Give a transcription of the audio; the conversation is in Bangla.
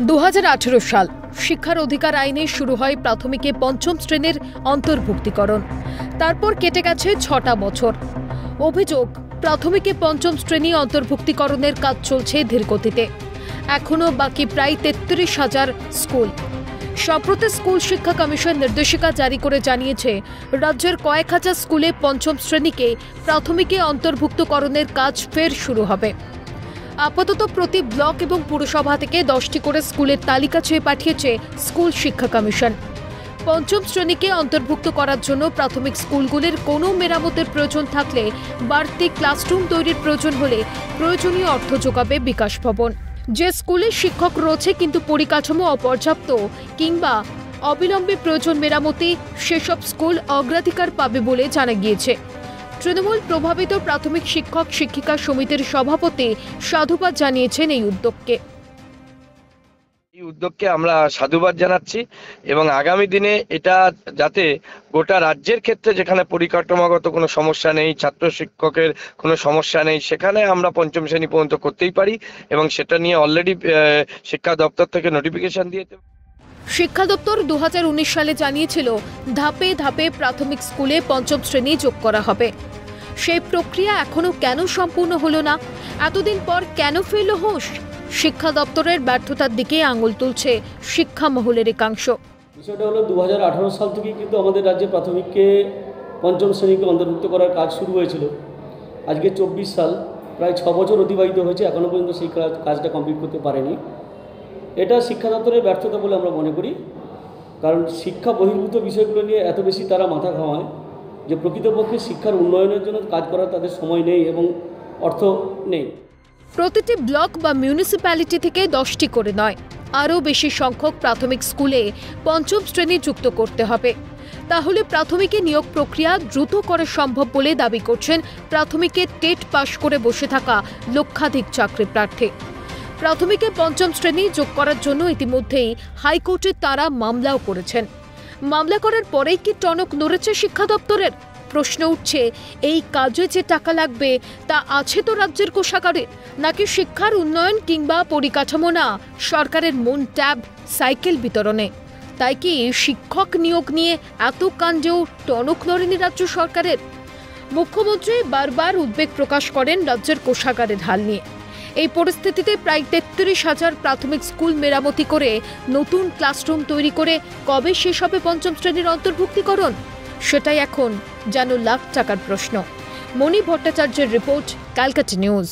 2018 সাল শিক্ষার অধিকার আইনে শুরু হয় প্রাথমিকে পঞ্চম শ্রেণীর অন্তর্ভুক্তিকরণ। তারপর কেটে গেছে 6টা বছর। অভিযোগ, প্রাথমিকে পঞ্চম শ্রেণী অন্তর্ভুক্তিকরণের কাজ চলছে ধীরগতিতে। এখনও বাকি প্রায় 33,000 স্কুল। সম্প্রতি স্কুল শিক্ষা কমিশন নির্দেশিকা জারি করে জানিয়েছে, রাজ্যের কয়েক হাজার স্কুলে পঞ্চম শ্রেণীকে প্রাথমিকে অন্তর্ভুক্তকরণের কাজ ফের শুরু হবে। আপাতত প্রতি ব্লক এবং পুরসভা থেকে 10টি করে স্কুলের তালিকা চেয়ে পাঠিয়েছে স্কুল শিক্ষা কমিশন। পঞ্চম শ্রেণীকে অন্তর্ভুক্ত করার জন্য প্রাথমিক স্কুলগুলির কোনো মেরামতের প্রয়োজন থাকলে, বাড়তি ক্লাসরুম তৈরির প্রয়োজন হলে প্রয়োজনীয় অর্থ যোগাবে বিকাশ ভবন। যে স্কুলে শিক্ষক রয়েছে কিন্তু পরিকাঠামো অপর্যাপ্ত কিংবা অবিলম্বে প্রয়োজন মেরামতি, সেসব স্কুল অগ্রাধিকার পাবে বলে জানা গিয়েছে। তৃণমূল প্রভাবিত প্রাথমিক শিক্ষক শিক্ষিকা সমিতির সভাপতি সাধুবাদ জানিয়েছেন এই উদ্যোগকে। এই উদ্যোগকে আমরা সাধুবাদ জানাচ্ছি এবং আগামী দিনে এটা যাতে গোটা রাজ্যের ক্ষেত্রে যেখানে পরিকাঠামোগত কোনো সমস্যা নেই, ছাত্র শিক্ষকের কোনো সমস্যা নেই, সেখানে আমরা পঞ্চম শ্রেণী পর্যন্ত করতেই পারি এবং সেটা নিয়ে অলরেডি শিক্ষা দপ্তর থেকে নোটিফিকেশন দিয়েছে। শিক্ষা দপ্তর 2019 সালে জানিয়েছিল, ধাপে ধাপে প্রাথমিক স্কুলে পঞ্চম শ্রেণী যোগ করা হবে। সেই প্রক্রিয়া এখনো কেন সম্পূর্ণ হলো না? এতদিন পর কেন ফেলল হুঁশ? শিক্ষা দপ্তরের ব্যর্থতার দিকে আঙুল তুলছে শিক্ষা মহলের একাংশ। বিষয়টা হলো 2018 সাল থেকেই কিন্তু আমাদের রাজ্যে প্রাথমিককে পঞ্চম শ্রেণীকে অন্তর্ভুক্ত করার কাজ শুরু হয়েছিল। আজকে 24 সাল, প্রায় 6 বছর অতিবাহিত হয়েছে, এখনও পর্যন্ত সেই কাজটা কমপ্লিট করতে পারেনি। এটা শিক্ষা দপ্তরের ব্যর্থতা বলে আমরা মনে করি, কারণ শিক্ষা বহির্ভূত বিষয়গুলো নিয়ে এত বেশি তারা মাথা ঘামায় যে প্রকৃতপক্ষে শিক্ষার উন্নয়নের জন্য কাজ করার তাদের সময় নেই এবং অর্থ নেই। প্রতিটি ব্লক বা মিউনিসিপ্যালিটি থেকে 10টি করে নয়, আরও বেশি সংখ্যক প্রাথমিক স্কুলে পঞ্চম শ্রেণী যুক্ত করতে হবে। তাহলে প্রাথমিকে নিয়োগ প্রক্রিয়া দ্রুত করা সম্ভব বলে দাবি করছেন প্রাথমিকে টেট পাশ করে বসে থাকা লক্ষাধিক চাকরি প্রার্থী। প্রাথমিকে পঞ্চম শ্রেণী যোগ করার জন্য ইতিমধ্যেই হাইকোর্টে তারা মামলাও করেছেন। মামলা করার পরেই কি টনক নড়েছে শিক্ষা দপ্তরের? প্রশ্ন উঠছে, এই কাজে যে টাকা লাগবে তা আছে তো রাজ্যের কোষাগারে, নাকি শিক্ষার উন্নয়ন কিংবা পরিকাঠামো না, সরকারের মন ট্যাব সাইকেল বিতরণে? তাই কি শিক্ষক নিয়োগ নিয়ে এত কাণ্ডেও টনক নড়েনি রাজ্য সরকারের? মুখ্যমন্ত্রী বারবার উদ্বেগ প্রকাশ করেন রাজ্যের কোষাগারের হাল নিয়ে। এই পরিস্থিতিতে প্রায় 33,000 প্রাথমিক স্কুল মেরামতি করে নতুন ক্লাসরুম তৈরি করে কবে শেষ হবে পঞ্চম শ্রেণীর অন্তর্ভুক্তিকরণ? সেটাই এখন যেন লাখ টাকার প্রশ্ন। মণি ভট্টাচার্যের রিপোর্ট, ক্যালকাটা নিউজ।